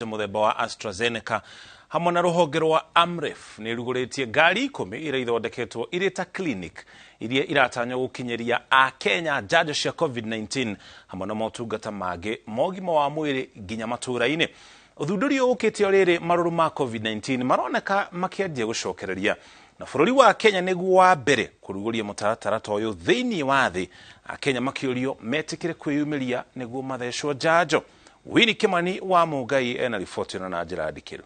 muthemba wa AstraZeneca hamwe na ruhonge rwa Amref ni ruguritie ngari 10 ira ithondeketwo iri ta clinic iria iratanya gukinyeria a Kenya njanjo cia COVID-19 hamwe na motungata mangĩ mogima wa mwĩrĩ nginya matũra-inĩ. Uthunduri ukitio riri maruru ma COVID-19 maroneka makianjia gucokereria na bũrũri wa Kenya nĩguo wa mbere kuruguria mũtaratara ta ũyũ thĩinĩ wa thĩ. A Kenya makĩũrio metikire kwĩyumĩria nĩguo mathecwo njanjo. Hwaini wa Mugai ena riboti na njĩra ndikĩru.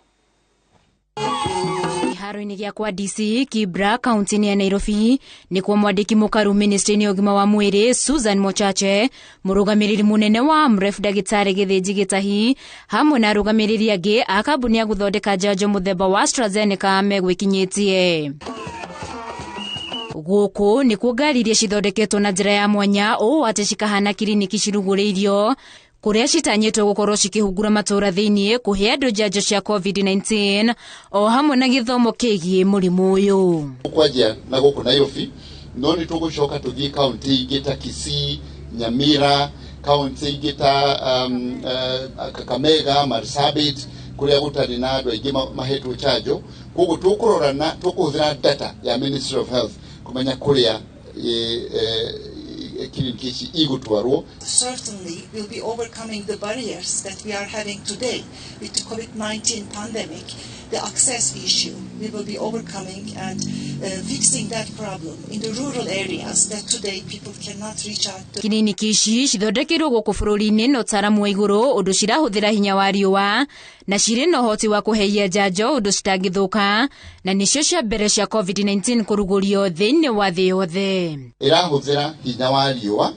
Haro-inĩ gĩa kwa DC Kibra kaunti ya Nairobi ni kwa mwandiki mukaru ministry-inĩ ya ũgima wa mwĩrĩ Susan Muchoki, mũrũgamĩrĩri munene wa Amref Dagĩtarĩ Gĩthĩnji Gĩtahi hamwe na arũgamĩrĩri angĩ a kambuni ya gũthondeka njanjo mũthemba wa AstraZeneca megwĩkinyĩtie. Gũkũ nĩ kuo ngari iria cithondeketwo na njĩra ya mwanya ũũ atĩ cikahana kiriniki cirugũrĩirio kuria citanyĩtwo gũkorwo cikĩhungura matũra thĩinĩ kũhe andũ njanjo cia COVID-19 o hamwe na gĩthomo kĩgiĩ mũrimũ ũyũ. Kwajia na gũkũ Nairobi no nĩ tũgũcoka tũthiĩ kaunti ingĩ ta Kisii, Nyamira, kaunti ingĩ ta Kakamega, Marsabit kuria gũtarĩ na andũ aingĩ mahetwo njanjo. Koguo tũkũrorana tũkũhũthĩra data ya Ministry of Health kumenya kuria Certainly we'll be overcoming the barriers that we are having today with the COVID-19 pandemic, the access issue. We will be overcoming and fixing that problem in the rural areas that today people cannot reach out to. Kiriniki ici cithondekirwo gũkũ bũrũri-inĩ na ũtaramu wa igũrũ ũndũ cirahũthĩra hinya wa riũa na cirĩ na ũhoti wa kũheia njanjo ũndũ citangĩthũka na nĩcio cia mbere cia COVID-19 kũrugũrio thĩinĩ wa thĩ yothe. Irahũthĩra hinya wa riũa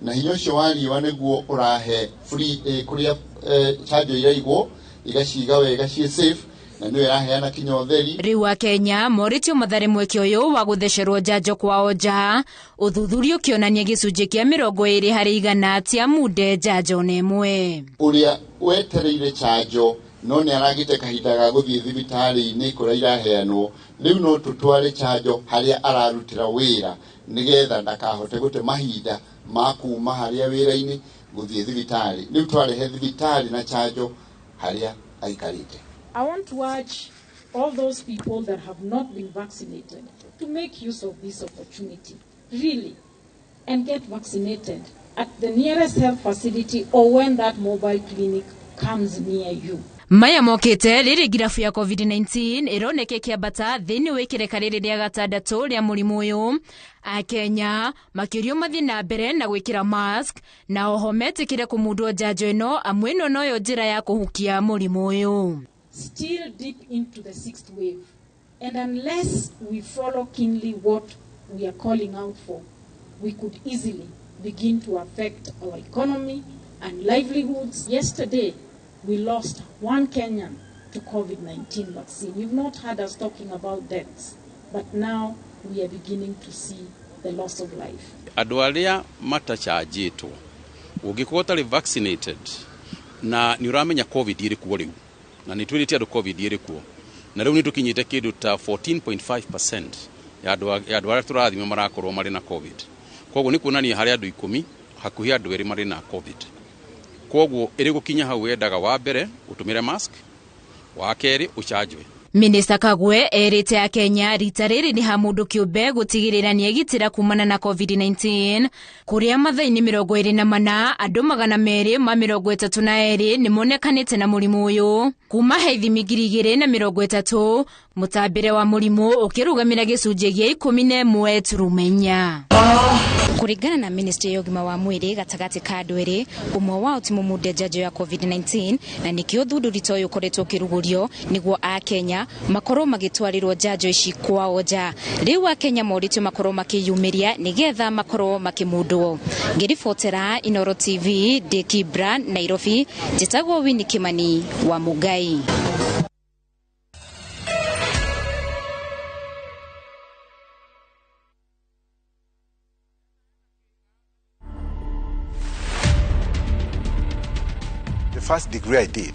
na hinya ũcio wa riũa nĩguo ũrahe free kuria njanjo iraigwo igaciga wega ciĩ safe na nĩ iraheana kinya ũtheri. Rĩu wa Kenya moritio mathare mweke ũyũ wa gũthecerwo njanjo kwao nja ũthuthuria ũkĩonania gĩcunjĩ kĩa 20% tia munde njanjo nemwe. Ũrĩa wetereire njanjo no nĩ aragĩte kahinda ga gũthiĩ thibitarĩ-inĩ kũrĩa iraheanwo rĩu no tũtware njanjo harĩa ararutĩra wĩra nĩgetha ndakahote gũte mahinda ma kuma harĩa wĩra-inĩ gũthiĩ thibitarĩ rĩu twarehe thibitarĩ na njanjo harĩa aikarĩte. I want to urge all those people that have not been vaccinated to make use of this opportunity, really, and get vaccinated at the nearest health facility or when that mobile clinic comes near you. Maya mokete rĩrĩ ngirabu ya COVID-19 ironeke kĩambata thĩinĩ wa ikereka rĩrĩ rĩa 6 rĩa mũrimũ ũyũ. A Kenya makĩrio mathiĩ na mbere na gwĩkĩra mask na oho metĩkĩre kũmundwo njanjo ĩno amwe ĩno noyo njĩra ya kũhukia mũrimũ ũyũ. Still deep into the 6th wave, and unless we follow keenly what we are calling out for, we could easily begin to affect our economy and livelihoods. Yesterday, we lost 1 Kenyan to COVID-19 vaccine. You've not heard us talking about deaths, but now we are beginning to see the loss of life. Andũ arĩa matachanjĩtwo ũngĩkorwo ũtarĩ vaccinated na nĩ ũramenya COVID ĩrĩ kuo rĩu na nĩ twĩrĩte andũ COVID ĩrĩ kuo na rĩu nĩ tũkinyĩte kĩndũ ta 14.5% ya andũ arĩa tũrathima marakorwo marĩ na COVID. Koguo nĩ kuonania harĩ andũ 10 hakuhĩ andũ 2 marĩ na COVID. Koguo ĩrĩ gũkinya hau wendaga wa mbere ũtũmĩre mask, wa kerĩ ũchanjwe. Minister Kagwe erĩte a Kenya rita rĩrĩ nĩ ha mũndũ kĩũmbe gũtigĩrĩra nĩ egitĩra kumana na COVID-19 kũrĩa mathaa-inĩ 24 andũ 232 nĩ monekanĩte na mũrimũ ũyũ kuma he ithimi 230 mũtambĩre wa mũrimũ ũkĩrũgamĩra gĩcunjĩ gĩa 11 turuma 4. Kũringana na ministry ya ũgima wa mwĩrĩ gatagatĩ ka andũ erĩ ũmwe wao ti mũmunde njanjo ya COVID-19 na nĩkĩo ũthundũri ta ũyũ ũkoretwo ũkĩrugũrio nĩguo a Kenya makorwo magĩtwarĩrwo njanjo ici kwao nja. Rĩu a Kenya moritio makorwo makĩyumĩria nĩgetha makorwo makĩmundwo. Ngĩribotera Inooro TV ndĩ Kibra, Nairobi, njĩtagwo Hwaini wa Mugai. The first degree I did